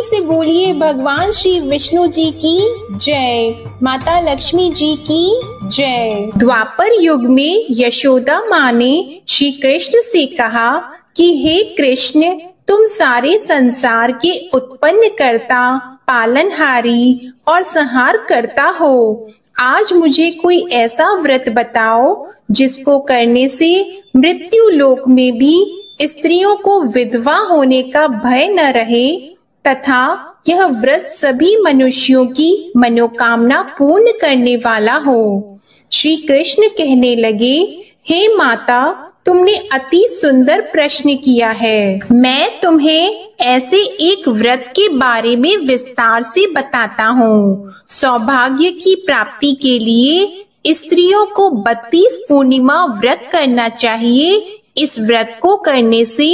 से बोलिए भगवान श्री विष्णु जी की जय, माता लक्ष्मी जी की जय। द्वापर युग में यशोदा माँ ने श्री कृष्ण से कहा कि हे कृष्ण, तुम सारे संसार के उत्पन्न करता, पालनहारी और संहार करता हो। आज मुझे कोई ऐसा व्रत बताओ जिसको करने से मृत्यु लोक में भी स्त्रियों को विधवा होने का भय न रहे तथा यह व्रत सभी मनुष्यों की मनोकामना पूर्ण करने वाला हो। श्री कृष्ण कहने लगे, हे माता, तुमने अति सुंदर प्रश्न किया है। मैं तुम्हें ऐसे एक व्रत के बारे में विस्तार से बताता हूँ। सौभाग्य की प्राप्ति के लिए स्त्रियों को 32 पूर्णिमा व्रत करना चाहिए। इस व्रत को करने से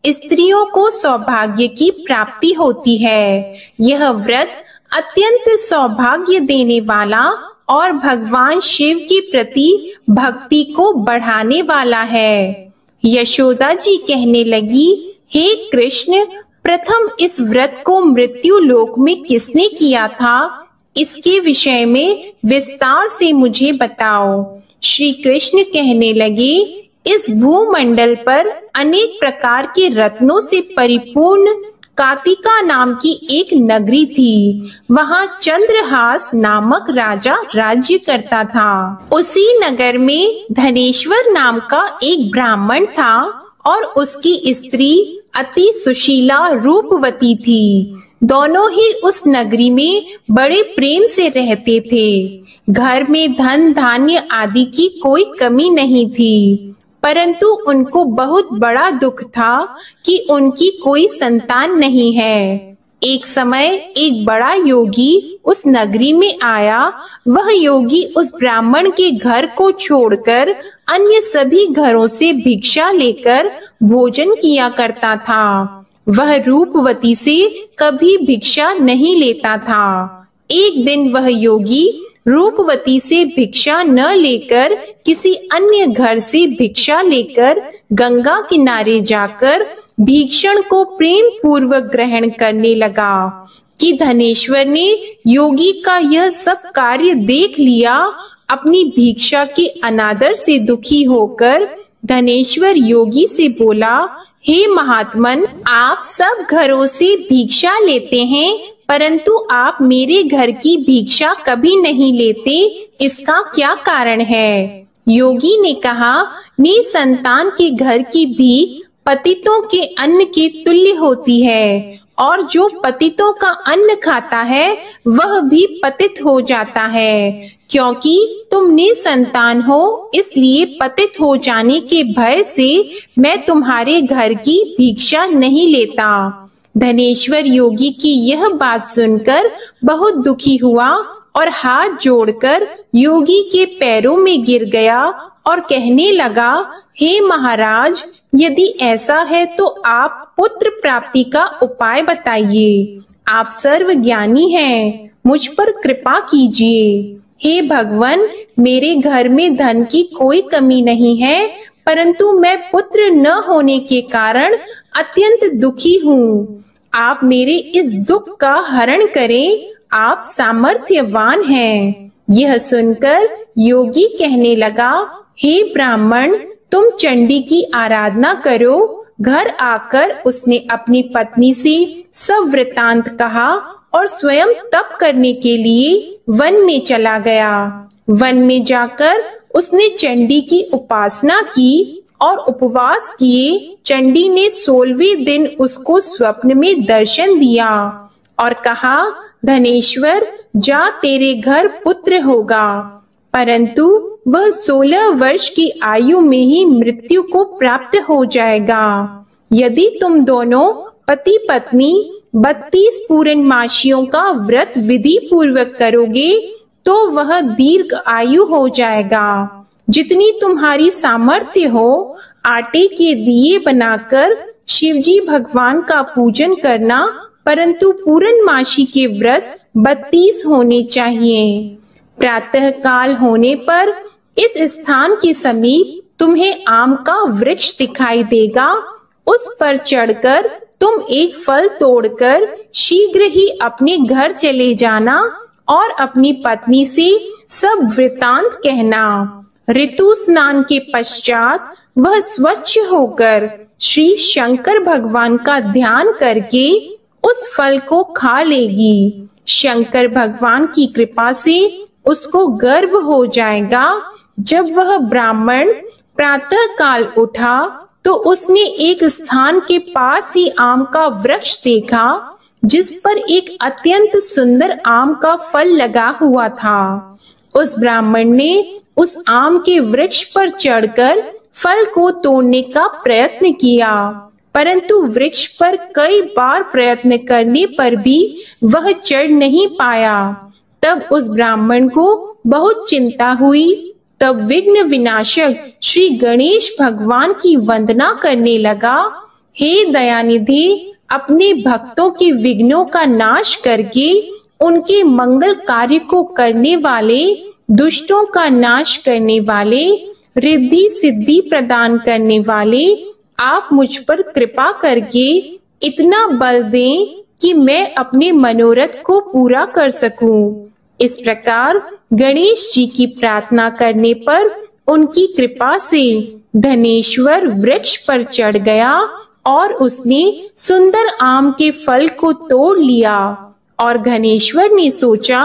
स्त्रियों को सौभाग्य की प्राप्ति होती है। यह व्रत अत्यंत सौभाग्य देने वाला और भगवान शिव के प्रति भक्ति को बढ़ाने वाला है। यशोदा जी कहने लगी, हे कृष्ण, प्रथम इस व्रत को मृत्यु लोक में किसने किया था? इसके विषय में विस्तार से मुझे बताओ। श्री कृष्ण कहने लगे, इस भूमंडल पर अनेक प्रकार के रत्नों से परिपूर्ण कातिका नाम की एक नगरी थी। वहाँ चंद्रहास नामक राजा राज्य करता था। उसी नगर में धनेश्वर नाम का एक ब्राह्मण था और उसकी स्त्री अति सुशीला रूपवती थी। दोनों ही उस नगरी में बड़े प्रेम से रहते थे। घर में धन धान्य आदि की कोई कमी नहीं थी, परंतु उनको बहुत बड़ा दुख था कि उनकी कोई संतान नहीं है। एक समय एक बड़ा योगी उस नगरी में आया। वह योगी उस ब्राह्मण के घर को छोड़कर अन्य सभी घरों से भिक्षा लेकर भोजन किया करता था। वह रूपवती से कभी भिक्षा नहीं लेता था। एक दिन वह योगी रूपवती से भिक्षा न लेकर किसी अन्य घर से भिक्षा लेकर गंगा किनारे जाकर भीक्षण को प्रेम पूर्वक ग्रहण करने लगा कि धनेश्वर ने योगी का यह सब कार्य देख लिया। अपनी भिक्षा के अनादर से दुखी होकर धनेश्वर योगी से बोला, हे महात्मन, आप सब घरों से भिक्षा लेते हैं, परंतु आप मेरे घर की भिक्षा कभी नहीं लेते, इसका क्या कारण है? योगी ने कहा, निसंतान के घर की भीख पतितों के अन्न के तुल्य होती है और जो पतितों का अन्न खाता है वह भी पतित हो जाता है। क्योंकि तुम निसंतान हो, इसलिए पतित हो जाने के भय से मैं तुम्हारे घर की भिक्षा नहीं लेता। धनेश्वर योगी की यह बात सुनकर बहुत दुखी हुआ और हाथ जोड़कर योगी के पैरों में गिर गया और कहने लगा, हे महाराज, यदि ऐसा है तो आप पुत्र प्राप्ति का उपाय बताइए। आप सर्वज्ञानी हैं, मुझ पर कृपा कीजिए। हे भगवान, मेरे घर में धन की कोई कमी नहीं है, परंतु मैं पुत्र न होने के कारण अत्यंत दुखी हूँ। आप मेरे इस दुख का हरण करें, आप सामर्थ्यवान हैं। यह सुनकर योगी कहने लगा, हे ब्राह्मण, तुम चंडी की आराधना करो। घर आकर उसने अपनी पत्नी से सब वृतांत कहा और स्वयं तप करने के लिए वन में चला गया। वन में जाकर उसने चंडी की उपासना की और उपवास किए। चंडी ने 16वें दिन उसको स्वप्न में दर्शन दिया और कहा, धनेश्वर, जा, तेरे घर पुत्र होगा। परंतु वह 16 वर्ष की आयु में ही मृत्यु को प्राप्त हो जाएगा। यदि तुम दोनों पति पत्नी 32 पूर्णमासियों का व्रत विधि पूर्वक करोगे तो वह दीर्घ आयु हो जाएगा। जितनी तुम्हारी सामर्थ्य हो, आटे के दिए बनाकर शिवजी भगवान का पूजन करना, परंतु पूर्णमासी के व्रत 32 होने चाहिए। प्रातः काल होने पर इस स्थान के समीप तुम्हें आम का वृक्ष दिखाई देगा। उस पर चढ़कर तुम एक फल तोड़कर शीघ्र ही अपने घर चले जाना और अपनी पत्नी से सब वृतांत कहना। ऋतु स्नान के पश्चात वह स्वच्छ होकर श्री शंकर भगवान का ध्यान करके उस फल को खा लेगी। शंकर भगवान की कृपा से उसको गर्भ हो जाएगा। जब वह ब्राह्मण प्रातः काल उठा तो उसने एक स्थान के पास ही आम का वृक्ष देखा, जिस पर एक अत्यंत सुंदर आम का फल लगा हुआ था। उस ब्राह्मण ने उस आम के वृक्ष पर चढ़कर फल को तोड़ने का प्रयत्न किया, परंतु वृक्ष पर कई बार प्रयत्न करने पर भी वह चढ़ नहीं पाया। तब उस ब्राह्मण को बहुत चिंता हुई। तब विघ्न विनाशक श्री गणेश भगवान की वंदना करने लगा। हे दयानिधि, अपने भक्तों के विघ्नों का नाश करके उनके मंगल कार्य को करने वाले, दुष्टों का नाश करने वाले, रिद्धि सिद्धि प्रदान करने वाले, आप मुझ पर कृपा करके इतना बल दें कि मैं अपने मनोरथ को पूरा कर सकूं। इस प्रकार गणेश जी की प्रार्थना करने पर उनकी कृपा से धनेश्वर वृक्ष पर चढ़ गया और उसने सुंदर आम के फल को तोड़ लिया। और धनेश्वर ने सोचा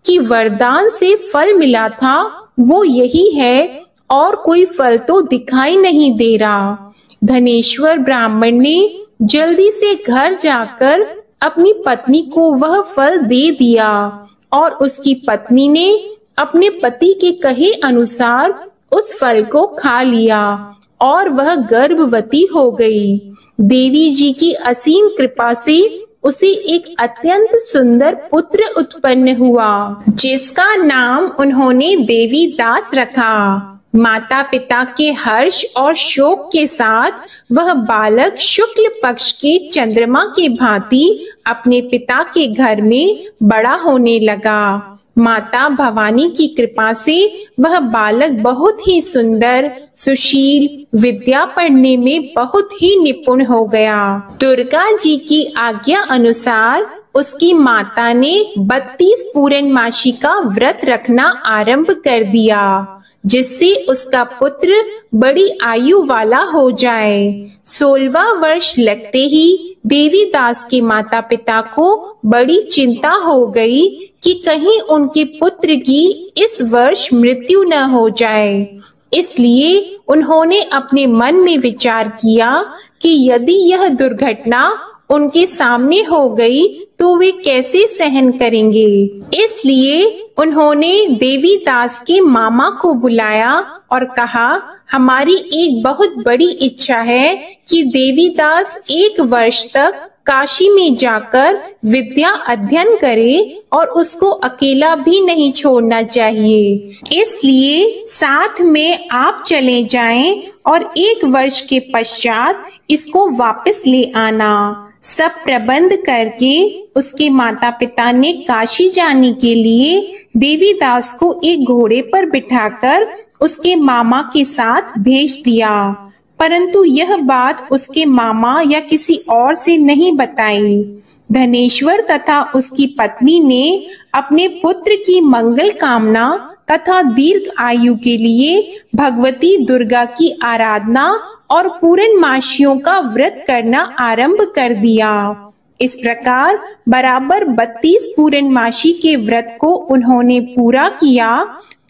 कि वरदान से फल मिला था वो यही है और कोई फल तो दिखाई नहीं दे रहा। धनेश्वर ब्राह्मण ने जल्दी से घर जाकर अपनी पत्नी को वह फल दे दिया और उसकी पत्नी ने अपने पति के कहे अनुसार उस फल को खा लिया और वह गर्भवती हो गई। देवी जी की असीम कृपा से उसे एक अत्यंत सुंदर पुत्र उत्पन्न हुआ, जिसका नाम उन्होंने देवी दास रखा। माता पिता के हर्ष और शोक के साथ वह बालक शुक्ल पक्ष के चंद्रमा के भांति अपने पिता के घर में बड़ा होने लगा। माता भवानी की कृपा से वह बालक बहुत ही सुंदर, सुशील, विद्या पढ़ने में बहुत ही निपुण हो गया। दुर्गा जी की आज्ञा अनुसार उसकी माता ने 32 पूर्णमासी का व्रत रखना आरंभ कर दिया, जिससे उसका पुत्र बड़ी आयु वाला हो जाए। 16वां वर्ष लगते ही देवी दास के माता पिता को बड़ी चिंता हो गई कि कहीं उनके पुत्र की इस वर्ष मृत्यु न हो जाए। इसलिए उन्होंने अपने मन में विचार किया कि यदि यह दुर्घटना उनके सामने हो गई तो वे कैसे सहन करेंगे। इसलिए उन्होंने देवी दास के मामा को बुलाया और कहा, हमारी एक बहुत बड़ी इच्छा है कि देवी दास 1 वर्ष तक काशी में जाकर विद्या अध्ययन करे और उसको अकेला भी नहीं छोड़ना चाहिए। इसलिए साथ में आप चले जाएं और 1 वर्ष के पश्चात इसको वापस ले आना। सब प्रबंध करके उसके माता पिता ने काशी जाने के लिए देवी दास को एक घोड़े पर बिठाकर उसके मामा के साथ भेज दिया, परंतु यह बात उसके मामा या किसी और से नहीं बताई। धनेश्वर तथा उसकी पत्नी ने अपने पुत्र की मंगल कामना तथा दीर्घ आयु के लिए भगवती दुर्गा की आराधना और पूर्णमासियों का व्रत करना आरंभ कर दिया। इस प्रकार बराबर 32 पूर्णमासी के व्रत को उन्होंने पूरा किया।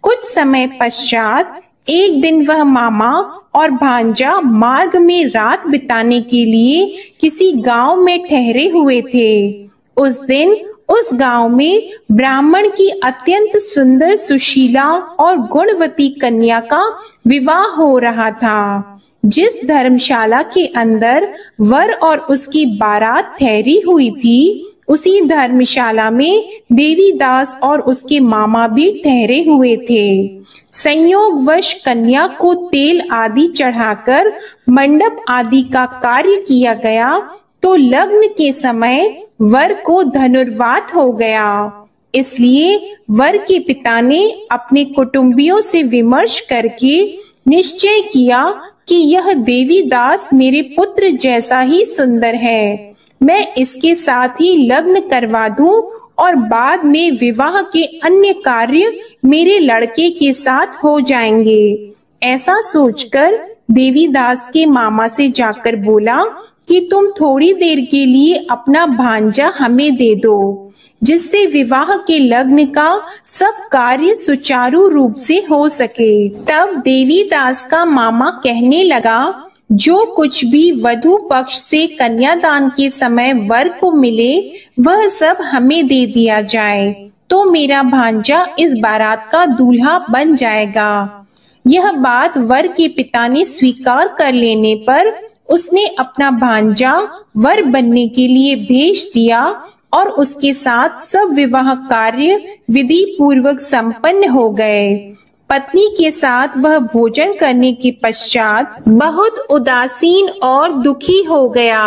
कुछ समय पश्चात एक दिन वह मामा और भांजा मार्ग में रात बिताने के लिए किसी गांव में ठहरे हुए थे। उस दिन उस गांव में ब्राह्मण की अत्यंत सुंदर, सुशीला और गुणवती कन्या का विवाह हो रहा था। जिस धर्मशाला के अंदर वर और उसकी बारात ठहरी हुई थी, उसी धर्मशाला में देवी दास और उसके मामा भी ठहरे हुए थे। संयोगवश कन्या को तेल आदि चढ़ाकर मंडप आदि का कार्य किया गया तो लग्न के समय वर को धनुर्वात हो गया। इसलिए वर के पिता ने अपने कुटुंबियों से विमर्श करके निश्चय किया कि यह देवी दास मेरे पुत्र जैसा ही सुंदर है, मैं इसके साथ ही लग्न करवा दूं और बाद में विवाह के अन्य कार्य मेरे लड़के के साथ हो जाएंगे। ऐसा सोचकर देवीदास के मामा से जाकर बोला कि तुम थोड़ी देर के लिए अपना भांजा हमें दे दो, जिससे विवाह के लग्न का सब कार्य सुचारू रूप से हो सके। तब देवीदास का मामा कहने लगा, जो कुछ भी वधू पक्ष से कन्यादान के समय वर को मिले वह सब हमें दे दिया जाए, तो मेरा भांजा इस बारात का दूल्हा बन जाएगा। यह बात वर के पिता ने स्वीकार कर लेने पर उसने अपना भांजा वर बनने के लिए भेज दिया और उसके साथ सब विवाह कार्य विधि पूर्वक संपन्न हो गए। पत्नी के साथ वह भोजन करने के पश्चात बहुत उदासीन और दुखी हो गया।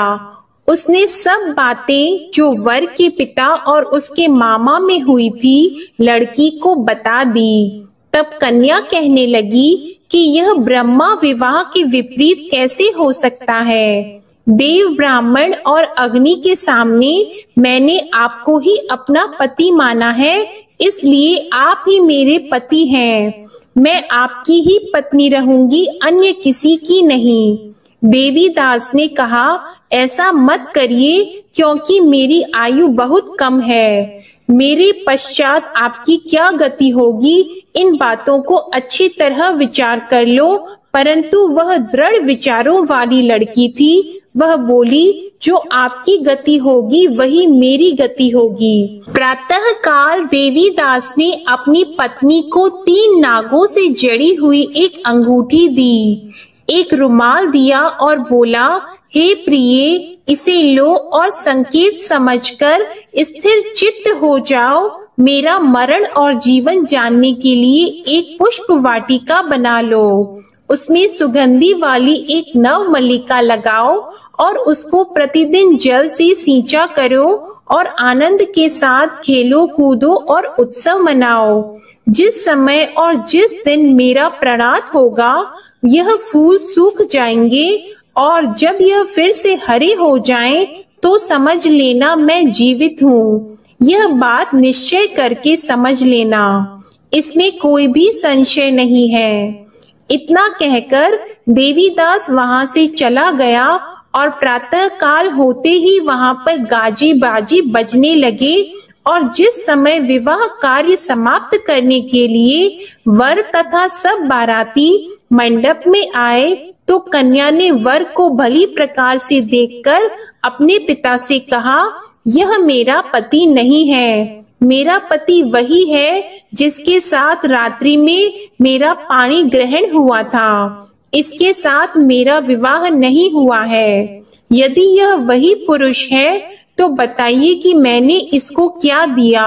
उसने सब बातें जो वर के पिता और उसके मामा में हुई थी लड़की को बता दी। तब कन्या कहने लगी कि यह ब्रह्मा विवाह के विपरीत कैसे हो सकता है। देव, ब्राह्मण और अग्नि के सामने मैंने आपको ही अपना पति माना है, इसलिए आप ही मेरे पति हैं। मैं आपकी ही पत्नी रहूंगी, अन्य किसी की नहीं। देवीदास ने कहा, ऐसा मत करिए, क्योंकि मेरी आयु बहुत कम है। मेरे पश्चात आपकी क्या गति होगी, इन बातों को अच्छी तरह विचार कर लो। परंतु वह दृढ़ विचारों वाली लड़की थी। वह बोली, जो आपकी गति होगी वही मेरी गति होगी। प्रातः काल देवीदास ने अपनी पत्नी को 3 नागों से जड़ी हुई एक अंगूठी दी, एक रुमाल दिया और बोला, हे प्रिय, इसे लो और संकेत समझकर स्थिर चित्त हो जाओ। मेरा मरण और जीवन जानने के लिए एक पुष्प वाटिका बना लो। उसमें सुगंधी वाली एक नव मल्लिका लगाओ और उसको प्रतिदिन जल से सींचा करो और आनंद के साथ खेलो कूदो और उत्सव मनाओ। जिस समय और जिस दिन मेरा प्राणात होगा यह फूल सूख जाएंगे और जब यह फिर से हरे हो जाएं, तो समझ लेना मैं जीवित हूँ। यह बात निश्चय करके समझ लेना, इसमें कोई भी संशय नहीं है। इतना कहकर देवीदास वहां से चला गया और प्रातः काल होते ही वहां पर गाजे बाजे बजने लगे और जिस समय विवाह कार्य समाप्त करने के लिए वर तथा सब बाराती मंडप में आए, तो कन्या ने वर को भली प्रकार से देखकर अपने पिता से कहा, यह मेरा पति नहीं है। मेरा पति वही है जिसके साथ रात्रि में मेरा पाणी ग्रहण हुआ था। इसके साथ मेरा विवाह नहीं हुआ है। यदि यह वही पुरुष है तो बताइए कि मैंने इसको क्या दिया।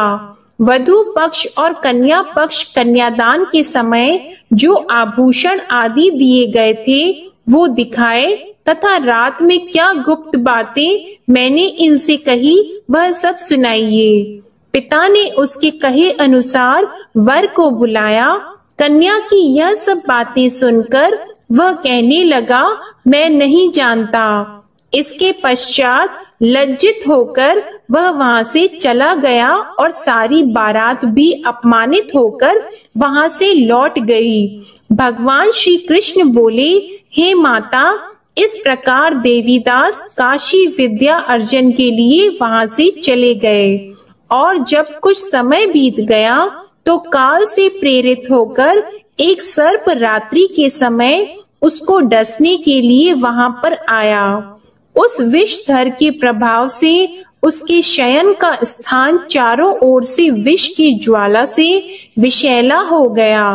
वधू पक्ष और कन्या पक्ष कन्यादान के समय जो आभूषण आदि दिए गए थे वो दिखाए तथा रात में क्या गुप्त बातें मैंने इनसे कही वह सब सुनाइए। पिता ने उसके कहे अनुसार वर को बुलाया। कन्या की यह सब बातें सुनकर वह कहने लगा, मैं नहीं जानता। इसके पश्चात लज्जित होकर वह वहां से चला गया और सारी बारात भी अपमानित होकर वहां से लौट गई। भगवान श्री कृष्ण बोले, हे माता, इस प्रकार देवीदास काशी विद्या अर्जन के लिए वहां से चले गए और जब कुछ समय बीत गया तो काल से प्रेरित होकर एक सर्प रात्रि के समय उसको डसने के लिए वहां पर आया। उस विषधर के प्रभाव से उसके शयन का स्थान चारों ओर से विष की ज्वाला से विषैला हो गया,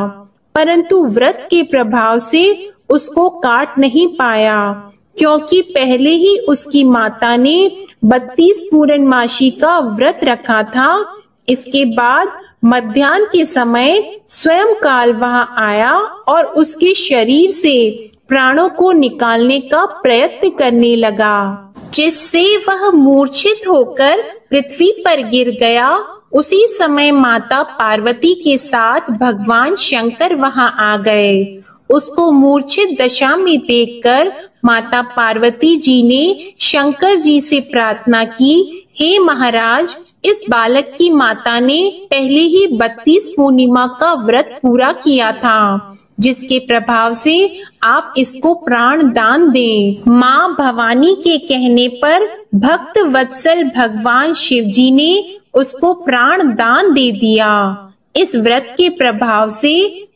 परंतु व्रत के प्रभाव से उसको काट नहीं पाया, क्योंकि पहले ही उसकी माता ने 32 पूर्णमासी का व्रत रखा था। इसके बाद मध्याह्न के समय स्वयं काल वहां आया और उसके शरीर से प्राणों को निकालने का प्रयत्न करने लगा, जिससे वह मूर्छित होकर पृथ्वी पर गिर गया। उसी समय माता पार्वती के साथ भगवान शंकर वहां आ गए। उसको मूर्छित दशा में देखकर माता पार्वती जी ने शंकर जी से प्रार्थना की, हे महाराज, इस बालक की माता ने पहले ही 32 पूर्णिमा का व्रत पूरा किया था, जिसके प्रभाव से आप इसको प्राण दान दें। माँ भवानी के कहने पर भक्त वत्सल भगवान शिव जी ने उसको प्राण दान दे दिया। इस व्रत के प्रभाव से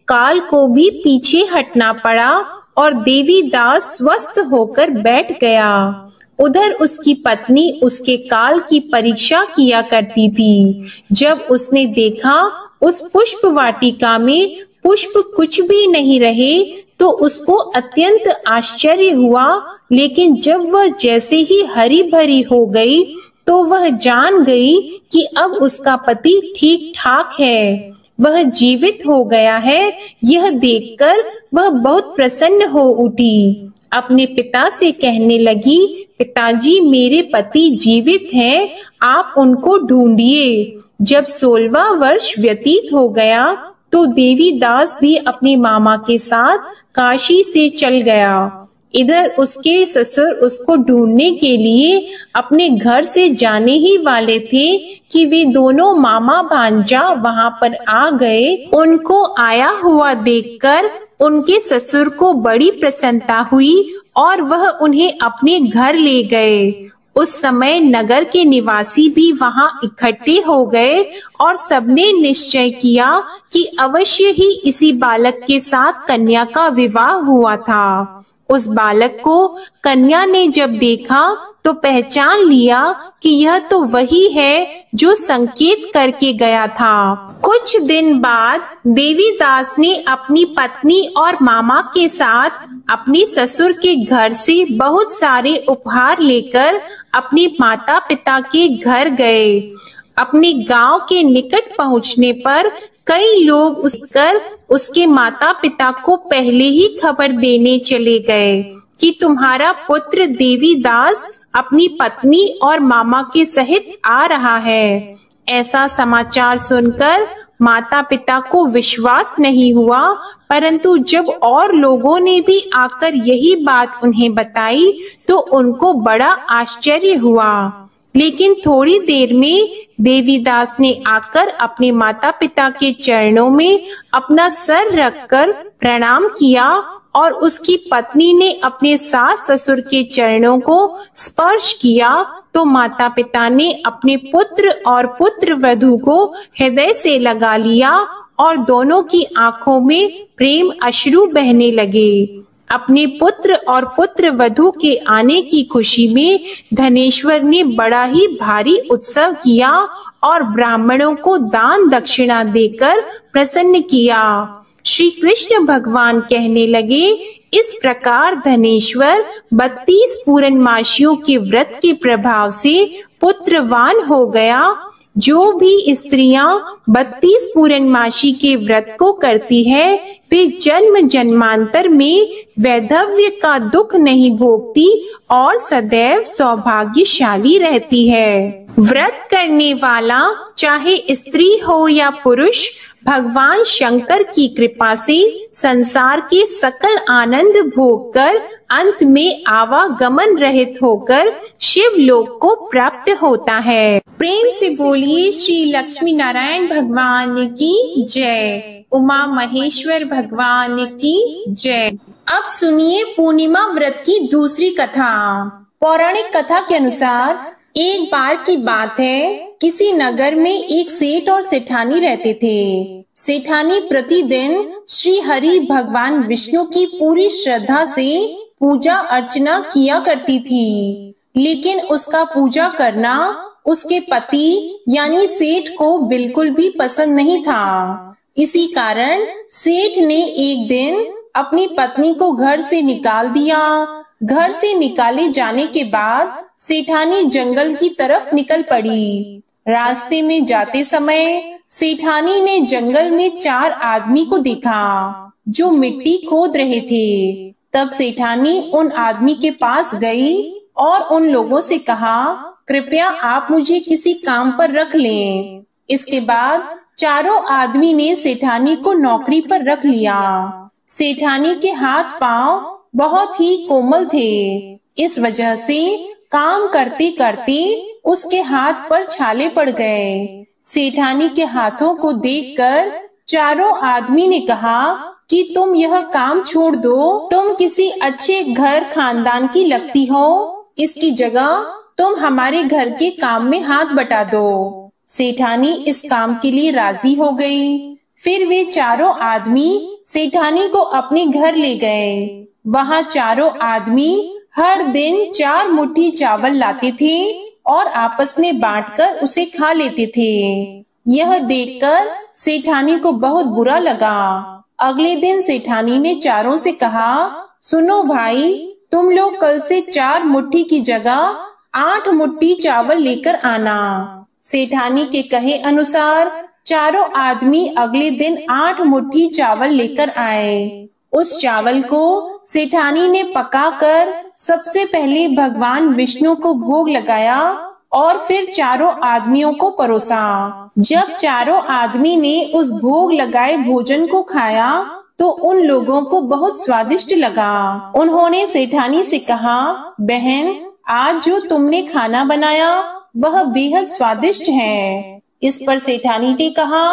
काल को भी पीछे हटना पड़ा और देवी दास स्वस्थ होकर बैठ गया। उधर उसकी पत्नी उसके काल की परीक्षा किया करती थी। जब उसने देखा उस पुष्प वाटिका में पुष्प कुछ भी नहीं रहे तो उसको अत्यंत आश्चर्य हुआ, लेकिन जब वह जैसे ही हरी भरी हो गई तो वह जान गई कि अब उसका पति ठीक ठाक है, वह जीवित हो गया है। यह देखकर वह बहुत प्रसन्न हो उठी। अपने पिता से कहने लगी, पिताजी, मेरे पति जीवित हैं, आप उनको ढूंढिए। जब 16वां वर्ष व्यतीत हो गया तो देवी दास भी अपने मामा के साथ काशी से चल गया। इधर उसके ससुर उसको ढूंढने के लिए अपने घर से जाने ही वाले थे कि वे दोनों मामा भांजा वहां पर आ गए। उनको आया हुआ देखकर उनके ससुर को बड़ी प्रसन्नता हुई और वह उन्हें अपने घर ले गए। उस समय नगर के निवासी भी वहां इकट्ठे हो गए और सबने निश्चय किया कि अवश्य ही इसी बालक के साथ कन्या का विवाह हुआ था। उस बालक को कन्या ने जब देखा तो पहचान लिया कि यह तो वही है जो संकेत करके गया था। कुछ दिन बाद देवी दास ने अपनी पत्नी और मामा के साथ अपने ससुर के घर से बहुत सारे उपहार लेकर अपने माता पिता के घर गए। अपने गांव के निकट पहुंचने पर कई लोग उसके माता पिता को पहले ही खबर देने चले गए कि तुम्हारा पुत्र देवी दास अपनी पत्नी और मामा के सहित आ रहा है। ऐसा समाचार सुनकर माता पिता को विश्वास नहीं हुआ, परंतु जब और लोगों ने भी आकर यही बात उन्हें बताई तो उनको बड़ा आश्चर्य हुआ। लेकिन थोड़ी देर में देवीदास ने आकर अपने माता पिता के चरणों में अपना सर रखकर प्रणाम किया और उसकी पत्नी ने अपने सास ससुर के चरणों को स्पर्श किया तो माता पिता ने अपने पुत्र और पुत्र वधू को हृदय से लगा लिया और दोनों की आंखों में प्रेम अश्रु बहने लगे। अपने पुत्र और पुत्र वधू के आने की खुशी में धनेश्वर ने बड़ा ही भारी उत्सव किया और ब्राह्मणों को दान दक्षिणा देकर प्रसन्न किया। श्री कृष्ण भगवान कहने लगे, इस प्रकार धनेश्वर 32 पूर्णमासियों के व्रत के प्रभाव से पुत्रवान हो गया। जो भी स्त्रियां 32 पूर्णमासी के व्रत को करती है वे जन्म जन्मांतर में वैधव्य का दुख नहीं भोगती और सदैव सौभाग्यशाली रहती है। व्रत करने वाला चाहे स्त्री हो या पुरुष भगवान शंकर की कृपा से संसार के सकल आनंद भोगकर अंत में आवागमन रहित होकर शिव लोक को प्राप्त होता है। प्रेम से बोलिए श्री लक्ष्मी नारायण भगवान की जय, उमा महेश्वर भगवान की जय। अब सुनिए पूर्णिमा व्रत की दूसरी कथा। पौराणिक कथा के अनुसार एक बार की बात है, किसी नगर में एक सेठ और सेठानी रहते थे। सेठानी प्रतिदिन श्री हरि भगवान विष्णु की पूरी श्रद्धा से पूजा अर्चना किया करती थी, लेकिन उसका पूजा करना उसके पति यानी सेठ को बिल्कुल भी पसंद नहीं था। इसी कारण सेठ ने एक दिन अपनी पत्नी को घर से निकाल दिया। घर से निकाले जाने के बाद सेठानी जंगल की तरफ निकल पड़ी। रास्ते में जाते समय सेठानी ने जंगल में 4 आदमी को देखा जो मिट्टी खोद रहे थे। तब सेठानी उन आदमी के पास गई और उन लोगों से कहा, कृपया आप मुझे किसी काम पर रख लें। इसके बाद चारों आदमी ने सेठानी को नौकरी पर रख लिया। सेठानी के हाथ पांव बहुत ही कोमल थे। इस वजह से काम करते करते उसके हाथ पर छाले पड़ गए। सेठानी के हाथों को देखकर चारों आदमी ने कहा कि तुम यह काम छोड़ दो, तुम किसी अच्छे घर खानदान की लगती हो, इसकी जगह तुम हमारे घर के काम में हाथ बटा दो। सेठानी इस काम के लिए राजी हो गई। फिर वे चारों आदमी सेठानी को अपने घर ले गए। वहाँ चारों आदमी हर दिन 4 मुट्ठी चावल लाते थे और आपस में बांटकर उसे खा लेते थे। यह देखकर सेठानी को बहुत बुरा लगा। अगले दिन सेठानी ने चारों से कहा, सुनो भाई, तुम लोग कल से 4 मुट्ठी की जगह 8 मुट्ठी चावल लेकर आना। सेठानी के कहे अनुसार चारों आदमी अगले दिन 8 मुट्ठी चावल लेकर आए। उस चावल को सेठानी ने पकाकर सबसे पहले भगवान विष्णु को भोग लगाया और फिर चारों आदमियों को परोसा। जब चारों आदमी ने उस भोग लगाए भोजन को खाया तो उन लोगों को बहुत स्वादिष्ट लगा। उन्होंने सेठानी से कहा, बहन, आज जो तुमने खाना बनाया वह बेहद स्वादिष्ट है। इस पर सेठानी ने कहा,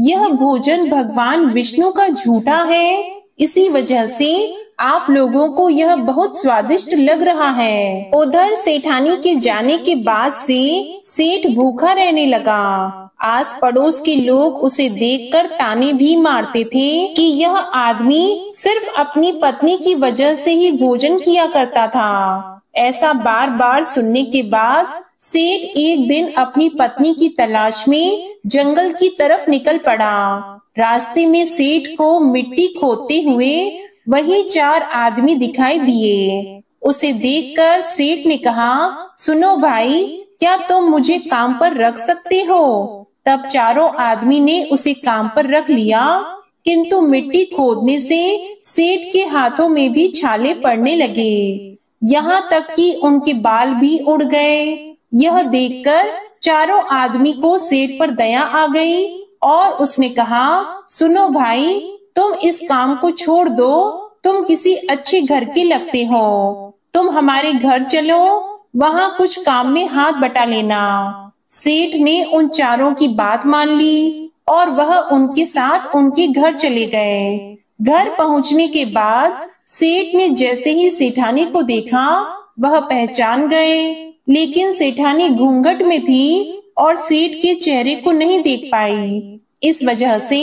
यह भोजन भगवान विष्णु का झूठा है, इसी वजह से आप लोगों को यह बहुत स्वादिष्ट लग रहा है। उधर सेठानी के जाने के बाद से सेठ भूखा रहने लगा। आस पड़ोस के लोग उसे देखकर ताने भी मारते थे कि यह आदमी सिर्फ अपनी पत्नी की वजह से ही भोजन किया करता था। ऐसा बार बार सुनने के बाद सेठ एक दिन अपनी पत्नी की तलाश में जंगल की तरफ निकल पड़ा। रास्ते में सेठ को मिट्टी खोदते हुए वही 4 आदमी दिखाई दिए। उसे देखकर सेठ ने कहा, सुनो भाई, क्या तुम मुझे काम पर रख सकते हो? तब चारों आदमी ने उसे काम पर रख लिया, किंतु मिट्टी खोदने से सेठ के हाथों में भी छाले पड़ने लगे, यहाँ तक कि उनके बाल भी उड़ गए। यह देखकर चारों आदमी को सेठ पर दया आ गई और उसने कहा, सुनो भाई, तुम इस काम को छोड़ दो, तुम किसी अच्छे घर के लगते हो, तुम हमारे घर चलो, वहाँ कुछ काम में हाथ बटा लेना। सेठ ने उन चारों की बात मान ली और वह उनके साथ उनके घर चले गए। घर पहुँचने के बाद सेठ ने जैसे ही सेठानी को देखा वह पहचान गए, लेकिन सेठानी घूंघट में थी और सेठ के चेहरे को नहीं देख पाई। इस वजह से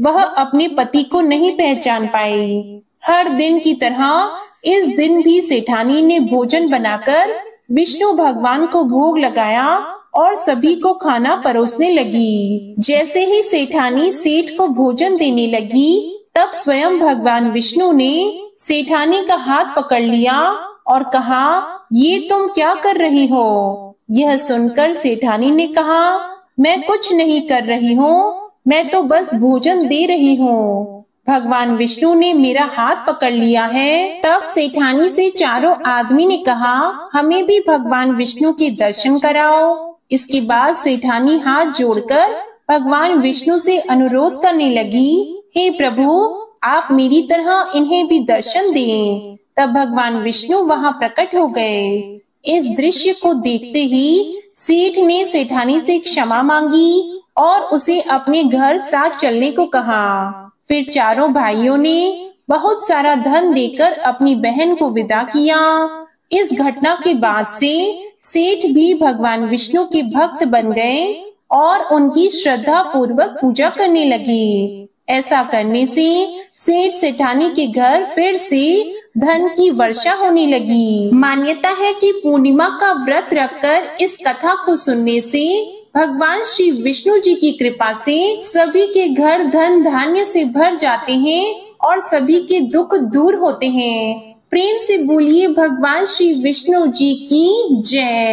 वह अपने पति को नहीं पहचान पाई। हर दिन की तरह इस दिन भी सेठानी ने भोजन बनाकर विष्णु भगवान को भोग लगाया और सभी को खाना परोसने लगी। जैसे ही सेठानी सेठ को भोजन देने लगी, तब स्वयं भगवान विष्णु ने सेठानी का हाथ पकड़ लिया और कहा, ये तुम क्या कर रही हो? यह सुनकर सेठानी ने कहा, मैं कुछ नहीं कर रही हूँ, मैं तो बस भोजन दे रही हूँ। भगवान विष्णु ने मेरा हाथ पकड़ लिया है। तब सेठानी से चारों आदमी ने कहा, हमें भी भगवान विष्णु के दर्शन कराओ। इसके बाद सेठानी हाथ जोड़कर भगवान विष्णु से अनुरोध करने लगी, हे प्रभु, आप मेरी तरह इन्हें भी दर्शन दें। तब भगवान विष्णु वहाँ प्रकट हो गए। इस दृश्य को देखते ही सेठ ने सेठानी से क्षमा मांगी और उसे अपने घर साथ चलने को कहा। फिर चारों भाइयों ने बहुत सारा धन देकर अपनी बहन को विदा किया। इस घटना के बाद से सेठ भी भगवान विष्णु के भक्त बन गए और उनकी श्रद्धा पूर्वक पूजा करने लगी। ऐसा करने से सेठ सेठानी के घर फिर से धन की वर्षा होने लगी। मान्यता है कि पूर्णिमा का व्रत रखकर इस कथा को सुनने से भगवान श्री विष्णु जी की कृपा से सभी के घर धन धान्य से भर जाते हैं और सभी के दुख दूर होते हैं। प्रेम से बोलिए भगवान श्री विष्णु जी की जय।